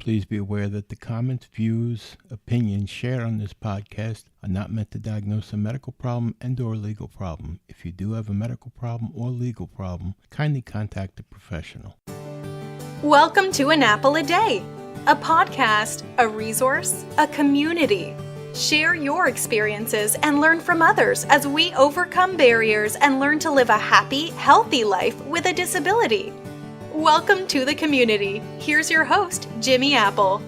Please be aware that the comments, views, opinions shared on this podcast are not meant to diagnose a medical problem and/or legal problem. If you do have a medical problem or legal problem, kindly contact a professional. Welcome to An Apple a Day, a podcast, a resource, a community. Share your experiences and learn from others as we overcome barriers and learn to live a happy, healthy life with a disability. Welcome to the community. Here's your host, Jimmy Apple.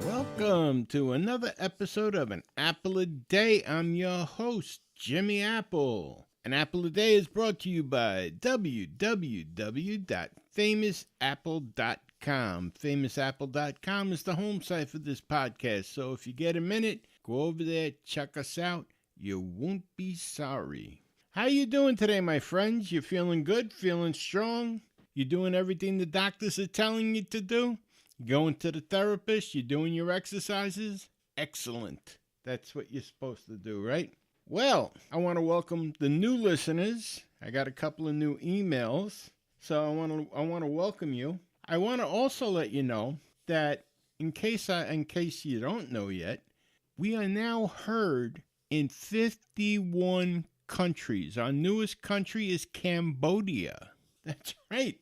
Welcome to another episode of An Apple a Day. I'm your host, Jimmy Apple. An Apple a Day is brought to you by www.famousapple.com. Famousapple.com is the home site for this podcast, so if you get a minute, go over there, check us out. You won't be sorry. How you doing today, my friends? You feeling good? Feeling strong? You doing everything the doctors are telling you to do? You going to the therapist? You doing your exercises? Excellent. That's what you're supposed to do, right? Well, I want to welcome the new listeners. I got a couple of new emails, so I want to welcome you. I want to also let you know that in case you don't know yet, we are now heard in 51 countries. Our newest country is Cambodia. That's right.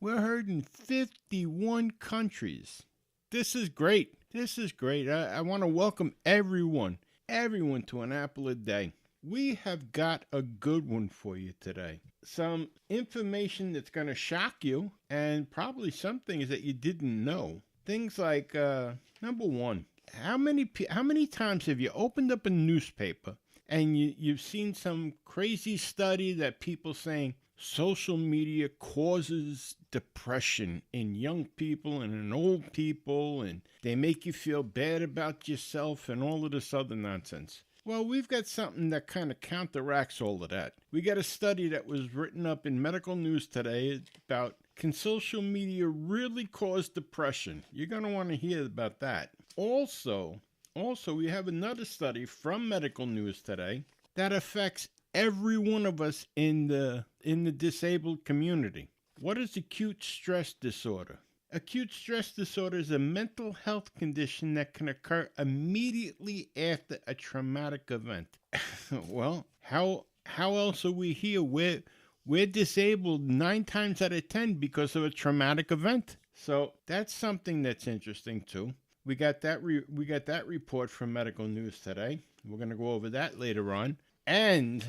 We're heard in 51 countries. This is great. I want to welcome everyone to An Apple a Day. We have got a good one for you today. Some information that's going to shock you, and probably some things that you didn't know. Things like, number one, how many times have you opened up a newspaper and you've seen some crazy study that people saying social media causes depression in young people and in old people, and they make you feel bad about yourself and all of this other nonsense? Well, we've got something that kind of counteracts all of that. We got a study that was written up in Medical News today about, can social media really cause depression? You're going to want to hear about that. Also, we have another study from Medical News today that affects every one of us in the disabled community. What is acute stress disorder? Acute stress disorder is a mental health condition that can occur immediately after a traumatic event. Well, how else are we here? We're disabled 9 times out of 10 because of a traumatic event. So that's something that's interesting too. We got that report from Medical News today. We're going to go over that later on. And,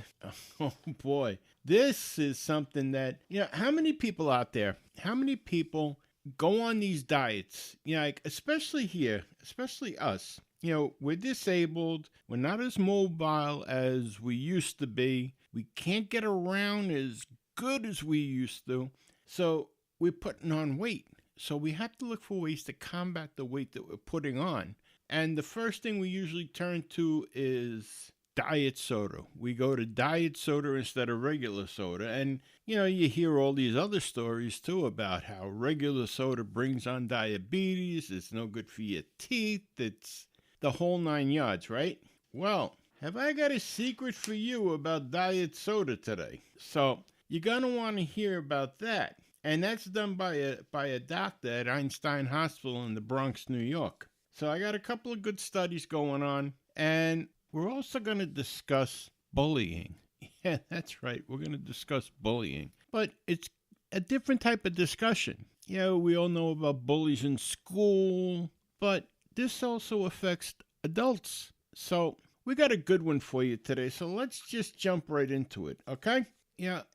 oh boy, this is something that, how many people out there, how many people go on these diets? Like, especially here, especially us. We're disabled. We're not as mobile as we used to be. We can't get around as good as we used to. So we're putting on weight. So we have to look for ways to combat the weight that we're putting on. And the first thing we usually turn to is diet soda. We go to diet soda instead of regular soda. And, you hear all these other stories, too, about how regular soda brings on diabetes. It's no good for your teeth. It's the whole 9 yards, right? Well, have I got a secret for you about diet soda today? So you're going to want to hear about that. And that's done by a doctor at Einstein Hospital in the Bronx, New York. So I got a couple of good studies going on. And we're also going to discuss bullying. Yeah, that's right. We're going to discuss bullying. But it's a different type of discussion. We all know about bullies in school, but this also affects adults. So we got a good one for you today. So let's just jump right into it, okay?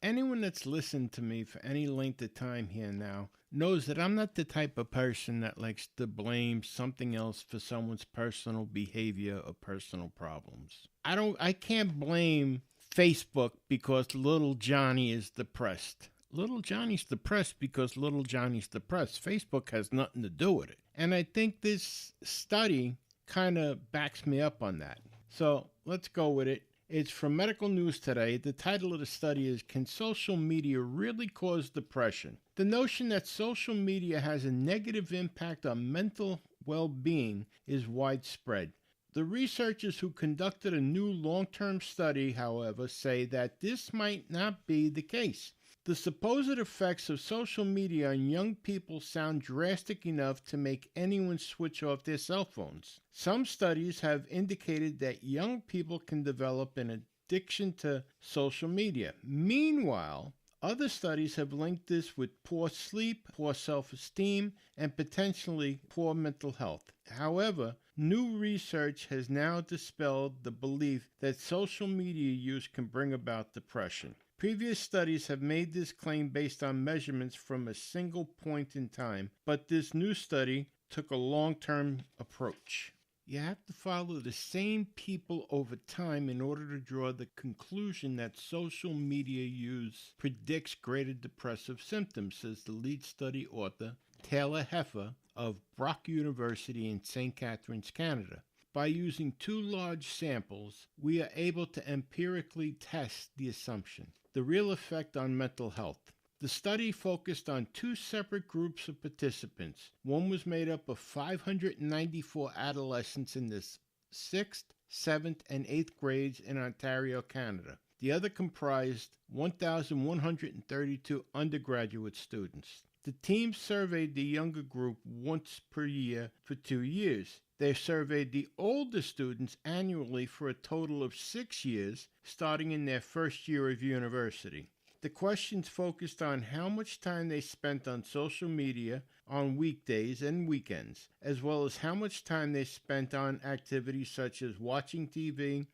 Anyone that's listened to me for any length of time here now knows that I'm not the type of person that likes to blame something else for someone's personal behavior or personal problems. I can't blame Facebook because little Johnny is depressed. Little Johnny's depressed because little Johnny's depressed. Facebook has nothing to do with it. And I think this study kind of backs me up on that. So let's go with it. It's from Medical News today. The title of the study is, Can Social Media Really Cause Depression? The notion that social media has a negative impact on mental well-being is widespread. The researchers who conducted a new long-term study, however, say that this might not be the case. The supposed effects of social media on young people sound drastic enough to make anyone switch off their cell phones. Some studies have indicated that young people can develop an addiction to social media. Meanwhile, other studies have linked this with poor sleep, poor self-esteem, and potentially poor mental health. However, new research has now dispelled the belief that social media use can bring about depression. Previous studies have made this claim based on measurements from a single point in time, but this new study took a long-term approach. You have to follow the same people over time in order to draw the conclusion that social media use predicts greater depressive symptoms, says the lead study author, Taylor Heffer of Brock University in St. Catharines, Canada. By using 2 large samples, we are able to empirically test the assumption, the real effect on mental health. The study focused on 2 separate groups of participants. One was made up of 594 adolescents in the 6th, 7th, and 8th grades in Ontario, Canada. The other comprised 1,132 undergraduate students. The team surveyed the younger group once per year for 2 years. They surveyed the older students annually for a total of 6 years, starting in their first year of university. The questions focused on how much time they spent on social media on weekdays and weekends, as well as how much time they spent on activities such as watching TV,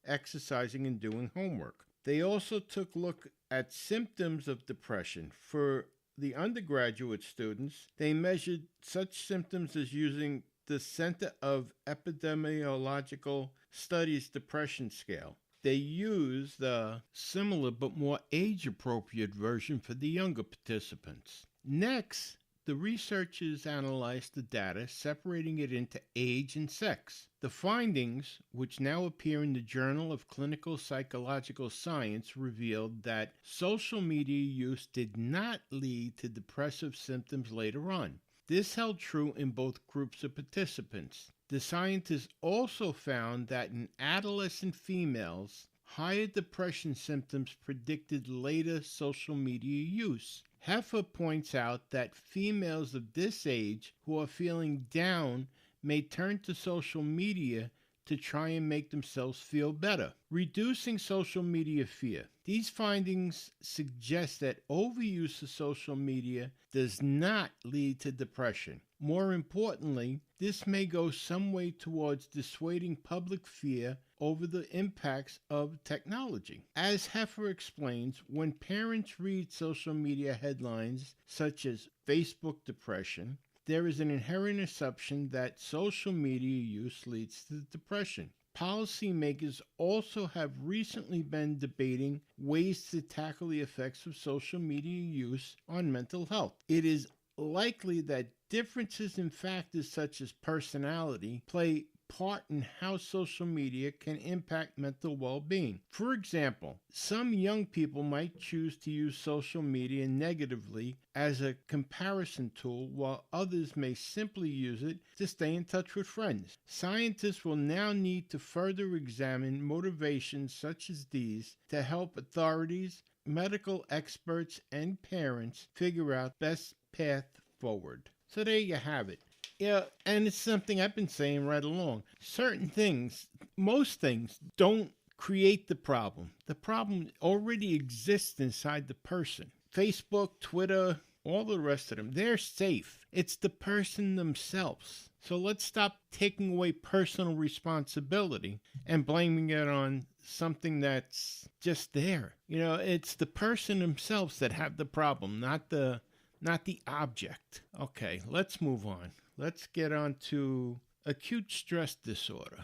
exercising, and doing homework. They also took a look at symptoms of depression. For the undergraduate students, they measured such symptoms as using the Center of Epidemiological Studies Depression Scale. They used a similar but more age-appropriate version for the younger participants. Next, the researchers analyzed the data, separating it into age and sex. The findings, which now appear in the Journal of Clinical Psychological Science, revealed that social media use did not lead to depressive symptoms later on. This held true in both groups of participants. The scientists also found that in adolescent females, higher depression symptoms predicted later social media use. Heffer points out that females of this age who are feeling down may turn to social media to try and make themselves feel better, reducing social media fear. These findings suggest that overuse of social media does not lead to depression. More importantly, this may go some way towards dissuading public fear over the impacts of technology. As Heffer explains, when parents read social media headlines such as Facebook depression, there is an inherent assumption that social media use leads to depression. Policymakers also have recently been debating ways to tackle the effects of social media use on mental health. It is likely that differences in factors such as personality play part in how social media can impact mental well-being. For example, some young people might choose to use social media negatively as a comparison tool, while others may simply use it to stay in touch with friends. Scientists will now need to further examine motivations such as these to help authorities, medical experts, and parents figure out best path forward. So there you have it. Yeah, and it's something I've been saying right along. Certain things, most things, don't create the problem. The problem already exists inside the person. Facebook, Twitter, all the rest of them, they're safe. It's the person themselves. So let's stop taking away personal responsibility and blaming it on something that's just there. You know, it's the person themselves that have the problem, not the object. Okay, let's move on. Let's get on to acute stress disorder.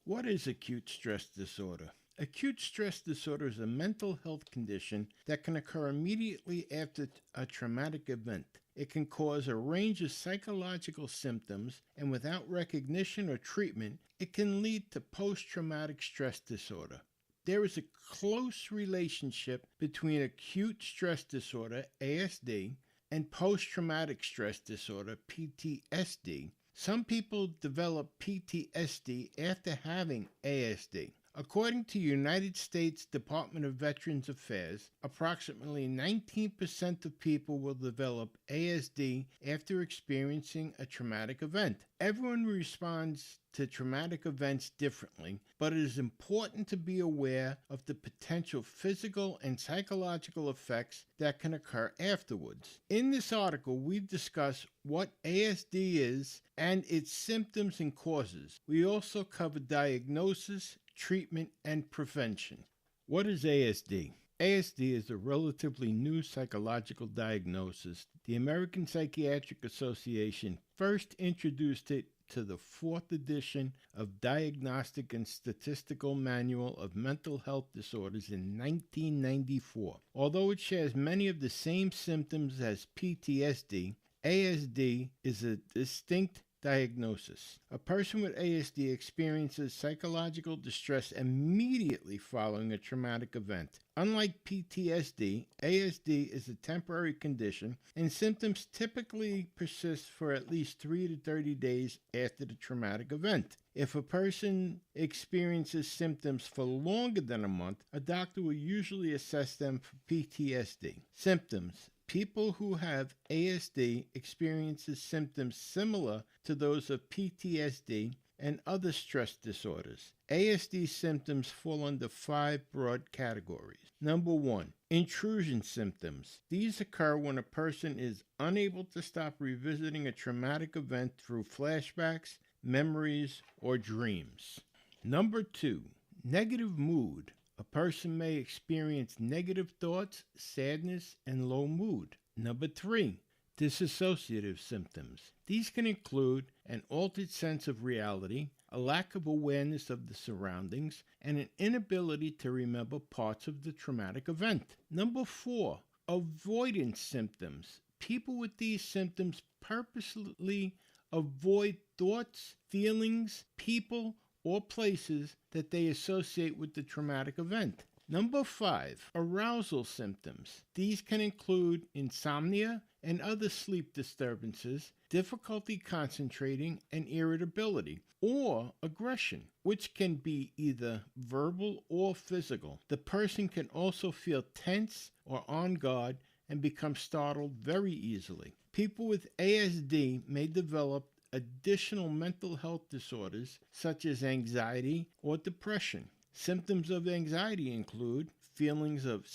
What is acute stress disorder? Acute stress disorder is a mental health condition that can occur immediately after a traumatic event. It can cause a range of psychological symptoms, and without recognition or treatment, it can lead to post-traumatic stress disorder. There is a close relationship between acute stress disorder, ASD, and post-traumatic stress disorder, PTSD. Some people develop PTSD after having ASD. According to United States Department of Veterans Affairs, approximately 19% of people will develop ASD after experiencing a traumatic event. Everyone responds to traumatic events differently, but it is important to be aware of the potential physical and psychological effects that can occur afterwards. In this article, we discuss what ASD is and its symptoms and causes. We also cover diagnosis, treatment, and prevention. What is ASD? ASD is a relatively new psychological diagnosis. The American Psychiatric Association first introduced it to the 4th edition of Diagnostic and Statistical Manual of Mental Health Disorders in 1994. Although it shares many of the same symptoms as PTSD, ASD is a distinct diagnosis. A person with ASD experiences psychological distress immediately following a traumatic event. Unlike PTSD, ASD is a temporary condition, and symptoms typically persist for at least 3 to 30 days after the traumatic event. If a person experiences symptoms for longer than a month, a doctor will usually assess them for PTSD. Symptoms. People who have ASD experiences symptoms similar to those of PTSD and other stress disorders. ASD symptoms fall under 5 broad categories. Number 1, intrusion symptoms. These occur when a person is unable to stop revisiting a traumatic event through flashbacks, memories, or dreams. Number 2, negative mood. A person may experience negative thoughts, sadness, and low mood. Number 3, dissociative symptoms. These can include an altered sense of reality, a lack of awareness of the surroundings, and an inability to remember parts of the traumatic event. Number 4, avoidance symptoms. People with these symptoms purposely avoid thoughts, feelings, people, or places that they associate with the traumatic event. Number 5, arousal symptoms. These can include insomnia and other sleep disturbances, difficulty concentrating, and irritability, or aggression, which can be either verbal or physical. The person can also feel tense or on guard and become startled very easily. People with ASD may develop additional mental health disorders such as anxiety or depression. Symptoms of anxiety include feelings of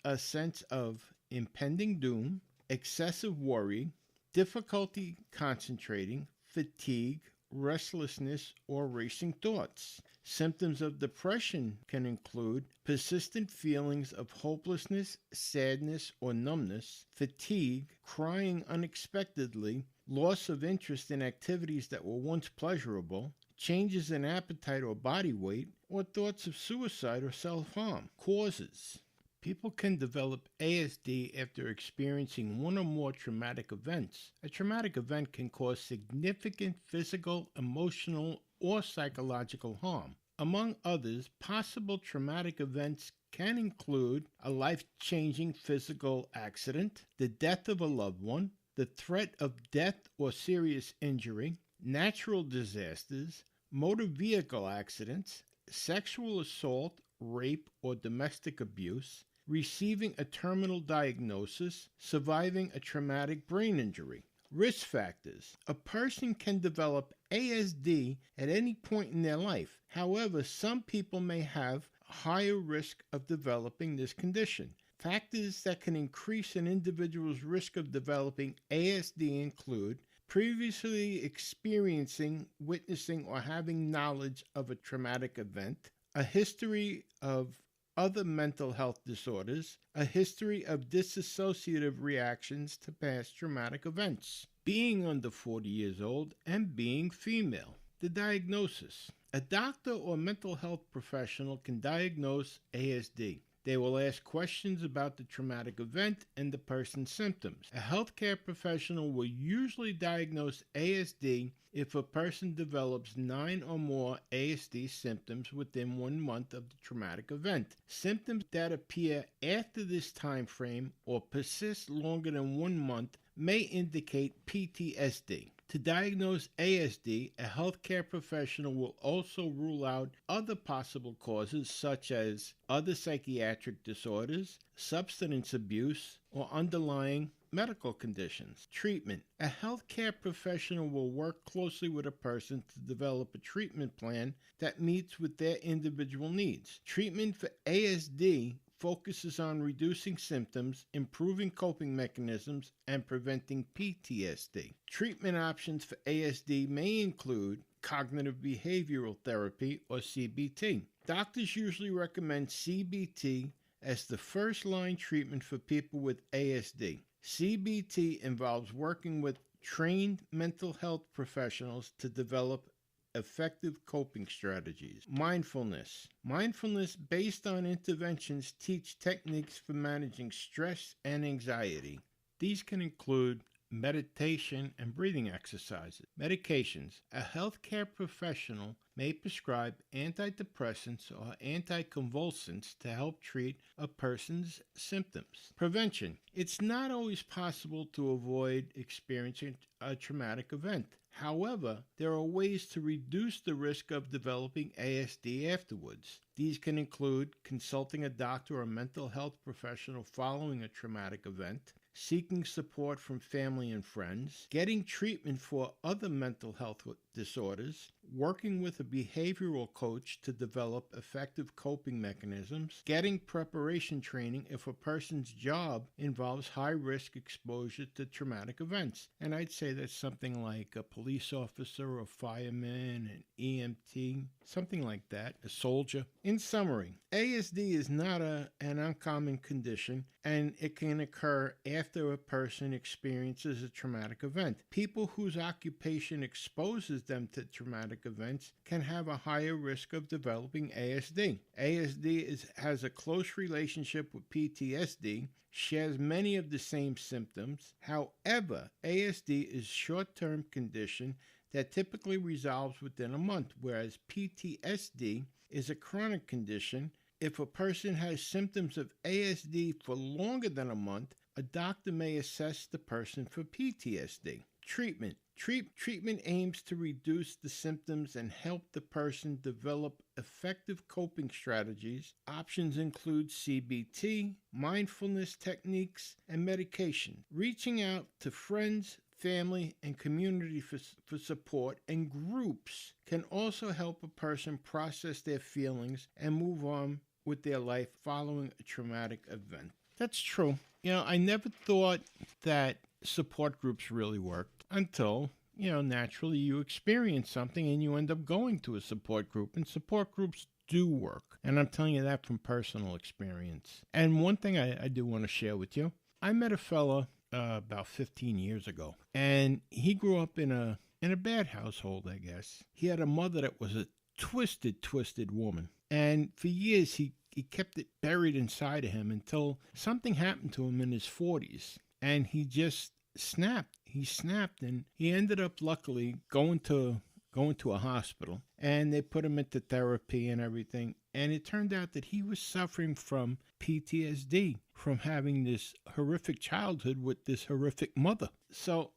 a sense of impending doom, excessive worry, difficulty concentrating, fatigue, restlessness, or racing thoughts. Symptoms of depression can include persistent feelings of hopelessness, sadness, or numbness, fatigue, crying unexpectedly, loss of interest in activities that were once pleasurable, changes in appetite or body weight, or thoughts of suicide or self-harm. Causes. People can develop ASD after experiencing one or more traumatic events. A traumatic event can cause significant physical, emotional, or psychological harm. Among others, possible traumatic events can include a life-changing physical accident, the death of a loved one, the threat of death or serious injury, natural disasters, motor vehicle accidents, sexual assault, rape, or domestic abuse, receiving a terminal diagnosis, surviving a traumatic brain injury. Risk factors. A person can develop ASD at any point in their life. However, some people may have a higher risk of developing this condition. Factors that can increase an individual's risk of developing ASD include previously experiencing, witnessing, or having knowledge of a traumatic event, a history of other mental health disorders, a history of dissociative reactions to past traumatic events, being under 40 years old, and being female. The diagnosis. A doctor or mental health professional can diagnose ASD. They will ask questions about the traumatic event and the person's symptoms. A healthcare professional will usually diagnose ASD if a person develops 9 or more ASD symptoms within 1 month of the traumatic event. Symptoms that appear after this time frame or persist longer than 1 month may indicate PTSD. To diagnose ASD, a healthcare professional will also rule out other possible causes such as other psychiatric disorders, substance abuse, or underlying medical conditions. Treatment. A healthcare professional will work closely with a person to develop a treatment plan that meets with their individual needs. Treatment for ASD focuses on reducing symptoms, improving coping mechanisms, and preventing PTSD. Treatment options for ASD may include cognitive behavioral therapy or CBT. Doctors usually recommend CBT as the first-line treatment for people with ASD. CBT involves working with trained mental health professionals to develop effective coping strategies. Mindfulness. Mindfulness based on interventions teach techniques for managing stress and anxiety. These can include meditation and breathing exercises. Medications. A healthcare professional may prescribe antidepressants or anticonvulsants to help treat a person's symptoms. Prevention. It's not always possible to avoid experiencing a traumatic event. However, there are ways to reduce the risk of developing ASD afterwards. These can include consulting a doctor or mental health professional following a traumatic event, seeking support from family and friends, getting treatment for other mental health disorders, working with a behavioral coach to develop effective coping mechanisms, getting preparation training if a person's job involves high-risk exposure to traumatic events. And I'd say that's something like a police officer, a fireman, an EMT, something like that, a soldier. In summary, ASD is not an uncommon condition, and it can occur after a person experiences a traumatic event. People whose occupation exposes them to traumatic events can have a higher risk of developing ASD. ASD has a close relationship with PTSD, shares many of the same symptoms. However, ASD is a short-term condition that typically resolves within a month, whereas PTSD is a chronic condition. If a person has symptoms of ASD for longer than a month, a doctor may assess the person for PTSD. Treatment. Treatment aims to reduce the symptoms and help the person develop effective coping strategies. Options include CBT, mindfulness techniques, and medication. Reaching out to friends, family, and community for support and groups can also help a person process their feelings and move on with their life following a traumatic event. That's true. I never thought that support groups really worked until, naturally you experience something and you end up going to a support group, and support groups do work. And I'm telling you that from personal experience. And one thing I do want to share with you, I met a fella about 15 years ago, and he grew up in a bad household, I guess. He had a mother that was a twisted woman. And for years, he kept it buried inside of him until something happened to him in his 40s. And he just snapped. He snapped, and he ended up, luckily, going to a hospital. And they put him into therapy and everything. And it turned out that he was suffering from PTSD, from having this horrific childhood with this horrific mother. So,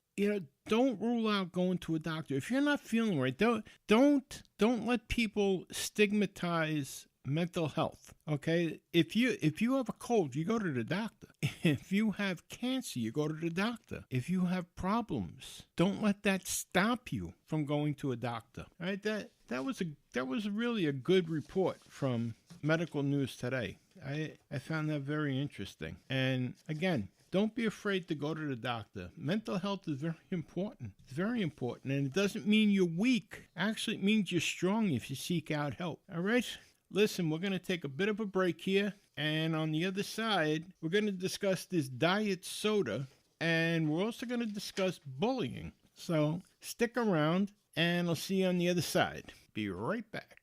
don't rule out going to a doctor. If you're not feeling right, don't let people stigmatize mental health. Okay? If you have a cold, you go to the doctor. If you have cancer, you go to the doctor. If you have problems, don't let that stop you from going to a doctor. All right? That was really a good report from Medical News Today. I found that very interesting. And again, don't be afraid to go to the doctor. Mental health is very important. It's very important. And it doesn't mean you're weak. Actually, it means you're strong if you seek out help. All right? Listen, we're going to take a bit of a break here. And on the other side, we're going to discuss this diet soda. And we're also going to discuss bullying. So stick around, and I'll see you on the other side. Be right back.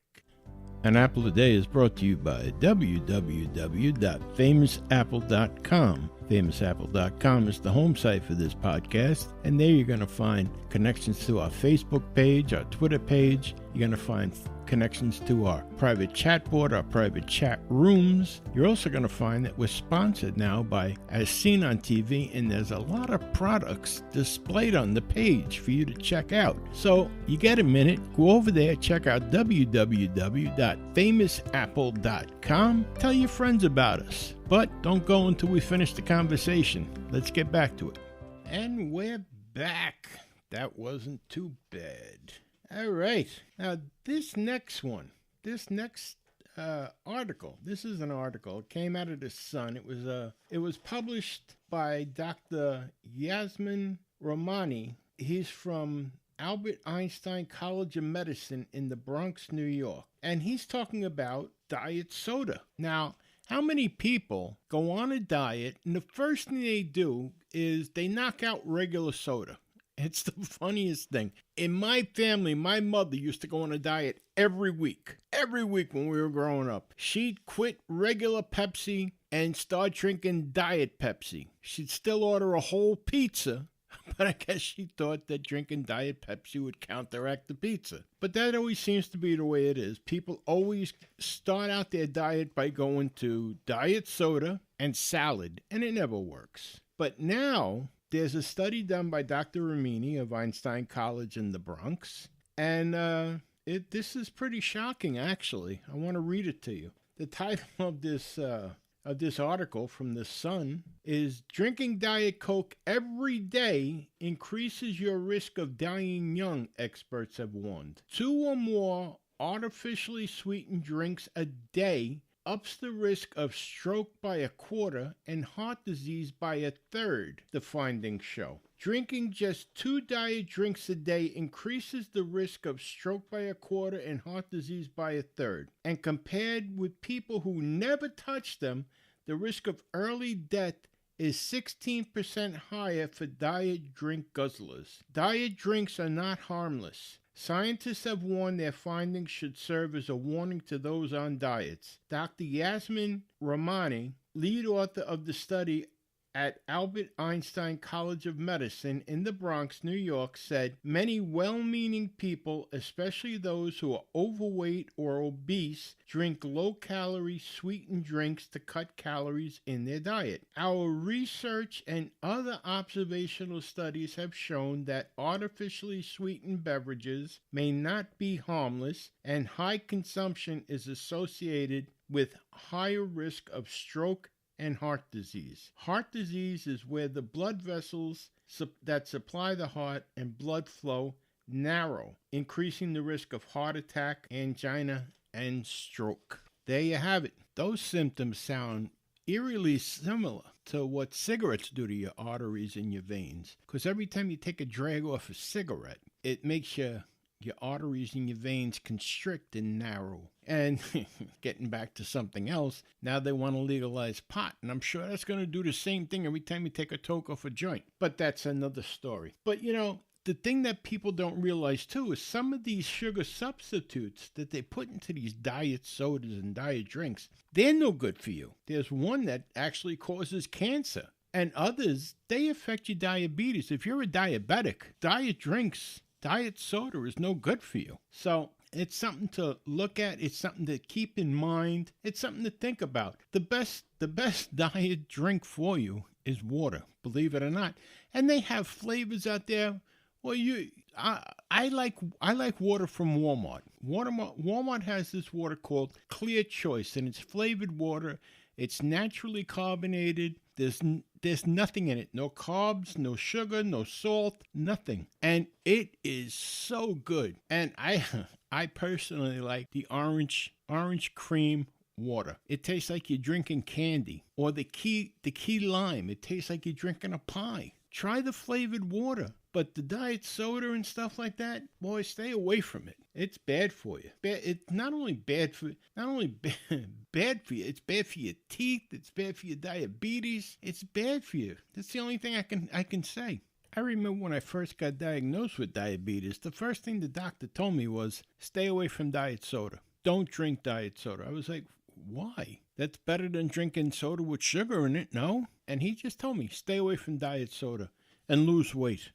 An Apple a Day is brought to you by www.famousapple.com. FamousApple.com is the home site for this podcast, and there you're going to find connections to our Facebook page, our Twitter page. You're going to find connections to our private chat board, our private chat rooms. You're also going to find that we're sponsored now by As Seen on TV, and there's a lot of products displayed on the page for you to check out. So you get a minute, go over there, check out www.famousapple.com. Tell your friends about us. But don't go until we finish the conversation. Let's get back to it. And we're back. That wasn't too bad. All right. Now, this next article. This is an article. It came out of the Sun. It was published by Dr. Yasmin Romani. He's from Albert Einstein College of Medicine in the Bronx, New York. And he's talking about diet soda. Now, how many people go on a diet and the first thing they do is they knock out regular soda? It's the funniest thing. In my family, my mother used to go on a diet every week. Every week when we were growing up. She'd quit regular Pepsi and start drinking Diet Pepsi. She'd still order a whole pizza, but I guess she thought that drinking Diet Pepsi would counteract the pizza. But that always seems to be the way it is. People always start out their diet by going to diet soda and salad, and it never works. But now there's a study done by Dr. Romani of Einstein College in the Bronx, and this is pretty shocking, actually. I want to read it to you. The title of this article from the Sun is "Drinking Diet Coke Every Day Increases Your Risk of Dying Young," experts have warned. 2 or more artificially sweetened drinks a day ups the risk of stroke by a quarter and heart disease by a third, the findings show. Drinking just 2 diet drinks a day increases the risk of stroke by a quarter and heart disease by a third. And compared with people who never touch them, the risk of early death is 16% higher for diet drink guzzlers. Diet drinks are not harmless. Scientists have warned their findings should serve as a warning to those on diets. Dr. Yasmin Romani, lead author of the study at Albert Einstein College of Medicine in the Bronx, New York, said many well-meaning people, especially those who are overweight or obese, drink low-calorie sweetened drinks to cut calories in their diet. Our research and other observational studies have shown that artificially sweetened beverages may not be harmless, and high consumption is associated with higher risk of stroke and heart disease. Heart disease is where the blood vessels that supply the heart and blood flow narrow, increasing the risk of heart attack, angina, and stroke. There you have it. Those symptoms sound eerily similar to what cigarettes do to your arteries and your veins. Because every time you take a drag off a cigarette, it makes your arteries and your veins constrict and narrow. And getting back to something else, now they want to legalize pot. And I'm sure that's going to do the same thing every time you take a toke off a joint. But that's another story. But, the thing that people don't realize, too, is some of these sugar substitutes that they put into these diet sodas and diet drinks, they're no good for you. There's one that actually causes cancer. And others, they affect your diabetes. If you're a diabetic, diet soda is no good for you. So it's something to look at. It's something to keep in mind. It's something to think about. The best diet drink for you is water, believe it or not. And they have flavors out there. Well, I like water from Walmart. Walmart has this water called Clear Choice, and it's flavored water. It's naturally carbonated. There's nothing in it. No carbs, no sugar, no salt, nothing. And it is so good. And I personally like the orange cream water. It tastes like you're drinking candy. Or the key lime. It tastes like you're drinking a pie. Try the flavored water. But the diet soda and stuff like that, boy, stay away from it. It's bad for you. It's not only bad for you, it's bad for your teeth, it's bad for your diabetes, it's bad for you. That's the only thing I can say. I remember when I first got diagnosed with diabetes, the first thing the doctor told me was, stay away from diet soda. Don't drink diet soda. I was like, why? That's better than drinking soda with sugar in it, no? And he just told me, stay away from diet soda and lose weight.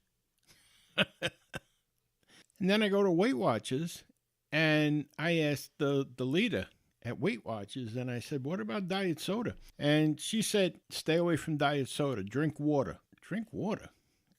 And then I go to Weight Watchers, And I asked the leader at Weight Watchers, and I said, what about diet soda? And she said, stay away from diet soda. Drink water. Drink water?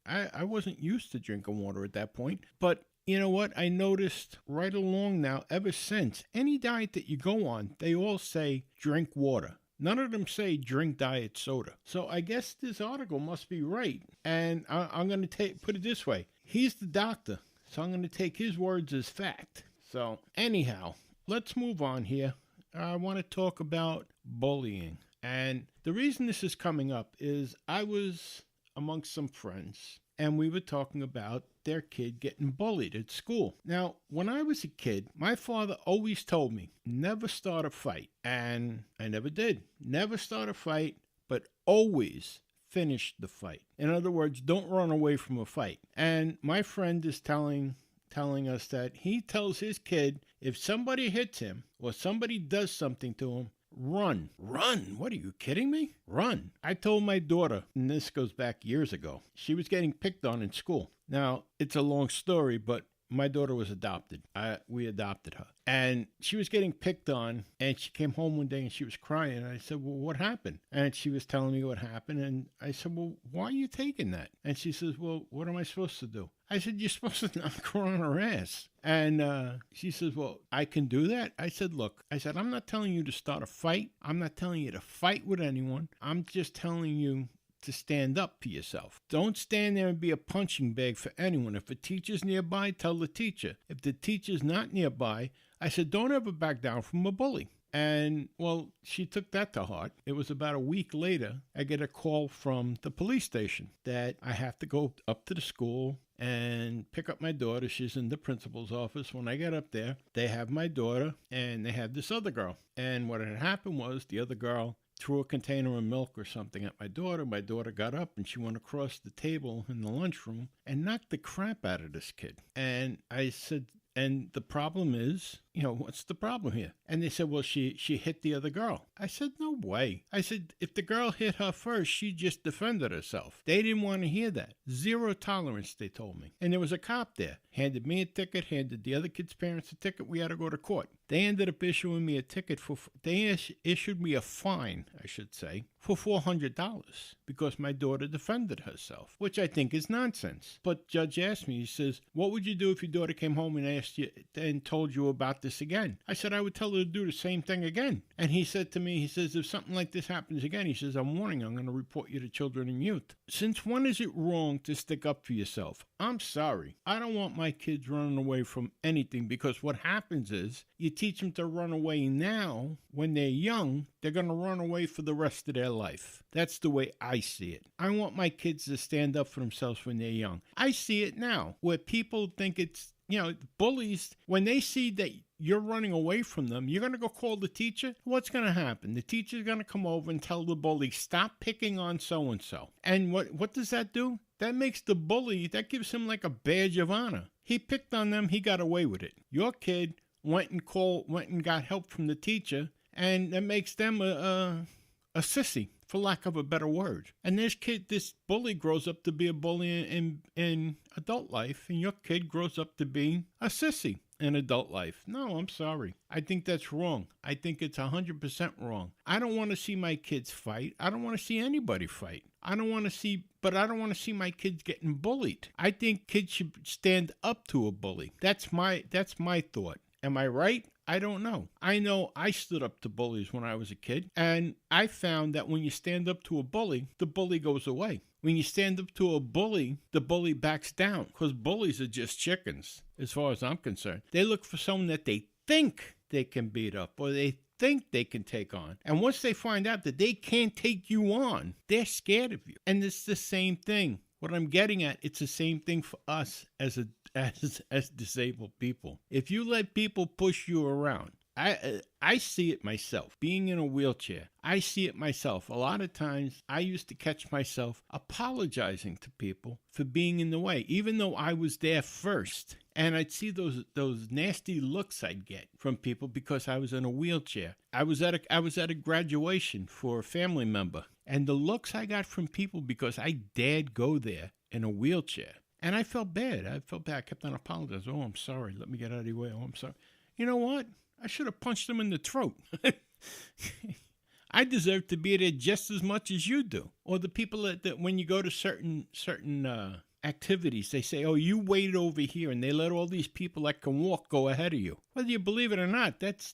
I wasn't used to drinking water at that point. But you know what? I noticed right along now, ever since, any diet that you go on, they all say drink water. None of them say drink diet soda. So I guess this article must be right. And I'm going to put it this way. He's the doctor, so I'm going to take his words as fact. So anyhow, let's move on here. I want to talk about bullying. And the reason this is coming up is I was amongst some friends, and we were talking about their kid getting bullied at school. Now, when I was a kid, my father always told me, never start a fight. And I never did. Never start a fight, but always finish the fight. In other words, don't run away from a fight. And my friend is telling us that he tells his kid, if somebody hits him or somebody does something to him, run. Run? What, are you kidding me? Run. I told my daughter, and this goes back years ago, she was getting picked on in school. Now, it's a long story, but my daughter was adopted. We adopted her. And she was getting picked on, and she came home one day and she was crying. And I said, well, what happened? And she was telling me what happened. And I said, well, why are you taking that? And she says, well, what am I supposed to do? I said, you're supposed to knock her on her ass. And she says, well, I can do that? I said, look, I'm not telling you to start a fight. I'm not telling you to fight with anyone. I'm just telling you to stand up for yourself. Don't stand there and be a punching bag for anyone. If a teacher's nearby, tell the teacher. If the teacher's not nearby, I said, don't ever back down from a bully. And, well, she took that to heart. It was about a week later, I get a call from the police station that I have to go up to the school and pick up my daughter. She's in the principal's office. When I get up there, they have my daughter and they have this other girl. And what had happened was the other girl threw a container of milk or something at my daughter. My daughter got up and she went across the table in the lunchroom and knocked the crap out of this kid. And I said, and the problem is, what's the problem here? And they said, well, she hit the other girl. I said, no way. I said, if the girl hit her first, she just defended herself. They didn't want to hear that. Zero tolerance, they told me. And there was a cop there. Handed me a ticket, handed the other kid's parents a ticket. We had to go to court. They ended up issuing me a ticket they issued me a fine, I should say, for $400 because my daughter defended herself, which I think is nonsense. But Judge asked me, he says, what would you do if your daughter came home and asked you and told you about this again? I said, I would tell her to do the same thing again. And he said to me, he says, if something like this happens again, he says, I'm warning you, I'm going to report you to Children and Youth. Since when is it wrong to stick up for yourself? I'm sorry. I don't want my kids running away from anything because what happens is you teach them to run away now. When they're young, they're going to run away for the rest of their life. That's the way I see it. I want my kids to stand up for themselves when they're young. I see it now where people think it's, bullies, when they see that you're running away from them, you're going to go call the teacher. What's going to happen? The teacher's going to come over and tell the bully, stop picking on so-and-so. And what does that do? That makes the bully, that gives him like a badge of honor. He picked on them, he got away with it. Your kid went and got help from the teacher, and that makes them a sissy, for lack of a better word. And this bully grows up to be a bully in adult life, and your kid grows up to be a sissy in adult life. No, I'm sorry. I think that's wrong. I think it's 100% wrong. I don't want to see my kids fight. I don't want to see anybody fight. I don't want to see my kids getting bullied. I think kids should stand up to a bully. That's my thought. Am I right? I don't know. I know I stood up to bullies when I was a kid, and I found that when you stand up to a bully, the bully goes away. When you stand up to a bully, the bully backs down, because bullies are just chickens, as far as I'm concerned. They look for someone that they think they can beat up, or they think they can take on. And once they find out that they can't take you on, they're scared of you. And it's the same thing. What I'm getting at, it's the same thing for us as disabled people. If you let people push you around, I see it myself. Being in a wheelchair, I see it myself. A lot of times, I used to catch myself apologizing to people for being in the way, even though I was there first. And I'd see those nasty looks I'd get from people because I was in a wheelchair. I was at a graduation for a family member, and the looks I got from people because I dared go there in a wheelchair. And I felt bad. I kept on apologizing. Oh, I'm sorry. Let me get out of your way. Oh, I'm sorry. You know what? I should have punched him in the throat. I deserve to be there just as much as you do. Or the people that when you go to certain activities, they say, oh, you wait over here, and they let all these people that can walk go ahead of you. Whether you believe it or not, that's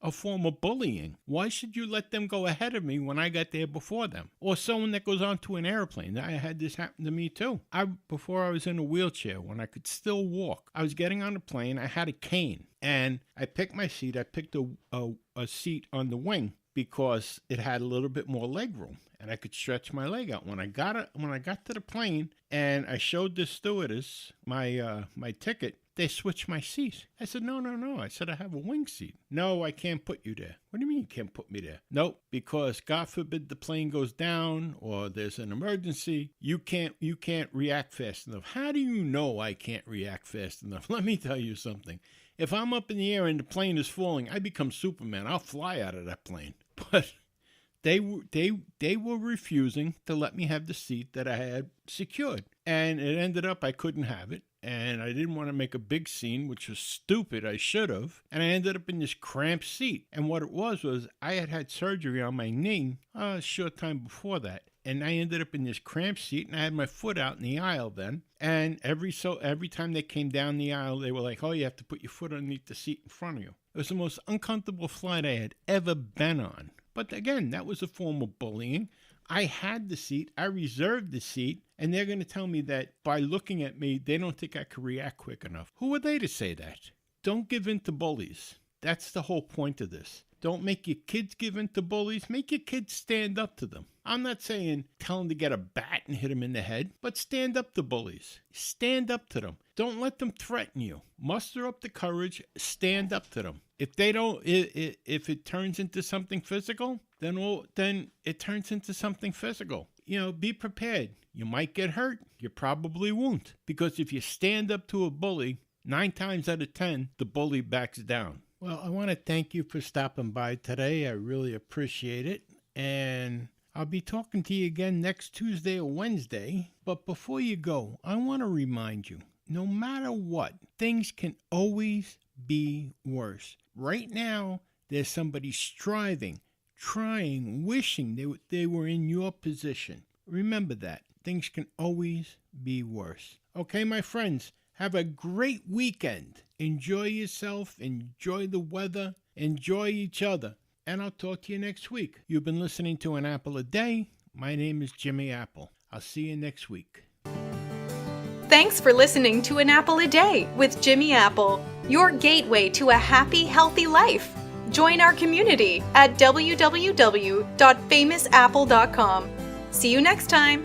a form of bullying. Why should you let them go ahead of me when I got there before them? Or someone that goes onto an airplane. I had this happen to me too. Before I was in a wheelchair, when I could still walk, I was getting on a plane. I had a cane, and I picked my seat. I picked a seat on the wing because it had a little bit more leg room, and I could stretch my leg out. When I got to the plane, and I showed the stewardess my ticket, they switched my seat. I said, no. I said, I have a wing seat. No, I can't put you there. What do you mean you can't put me there? Nope, because God forbid the plane goes down or there's an emergency, you can't react fast enough. How do you know I can't react fast enough? Let me tell you something. If I'm up in the air and the plane is falling, I become Superman. I'll fly out of that plane. But they were refusing to let me have the seat that I had secured. And it ended up I couldn't have it. And I didn't want to make a big scene, which was stupid. I should have. And I ended up in this cramped seat. And what it was I had surgery on my knee a short time before that. And I ended up in this cramped seat, and I had my foot out in the aisle then. And every time they came down the aisle, they were like, oh, you have to put your foot underneath the seat in front of you. It was the most uncomfortable flight I had ever been on. But again, that was a form of bullying. I had the seat, I reserved the seat, and they're going to tell me that by looking at me, they don't think I could react quick enough. Who are they to say that? Don't give in to bullies. That's the whole point of this. Don't make your kids give in to bullies. Make your kids stand up to them. I'm not saying tell them to get a bat and hit them in the head, but stand up to bullies. Stand up to them. Don't let them threaten you. Muster up the courage. Stand up to them. If they don't, if it turns into something physical, then it turns into something physical. You know, be prepared. You might get hurt. You probably won't. Because if you stand up to a bully, 9 times out of 10, the bully backs down. Well, I want to thank you for stopping by today. I really appreciate it. And I'll be talking to you again next Tuesday or Wednesday. But before you go, I want to remind you, no matter what, things can always be worse. Right now, there's somebody striving, trying, wishing they were in your position. Remember that. Things can always be worse. Okay, my friends, have a great weekend. Enjoy yourself, enjoy the weather, enjoy each other. And I'll talk to you next week. You've been listening to An Apple a Day. My name is Jimmy Apple. I'll see you next week. Thanks for listening to An Apple a Day with Jimmy Apple, your gateway to a happy, healthy life. Join our community at www.famousapple.com. See you next time.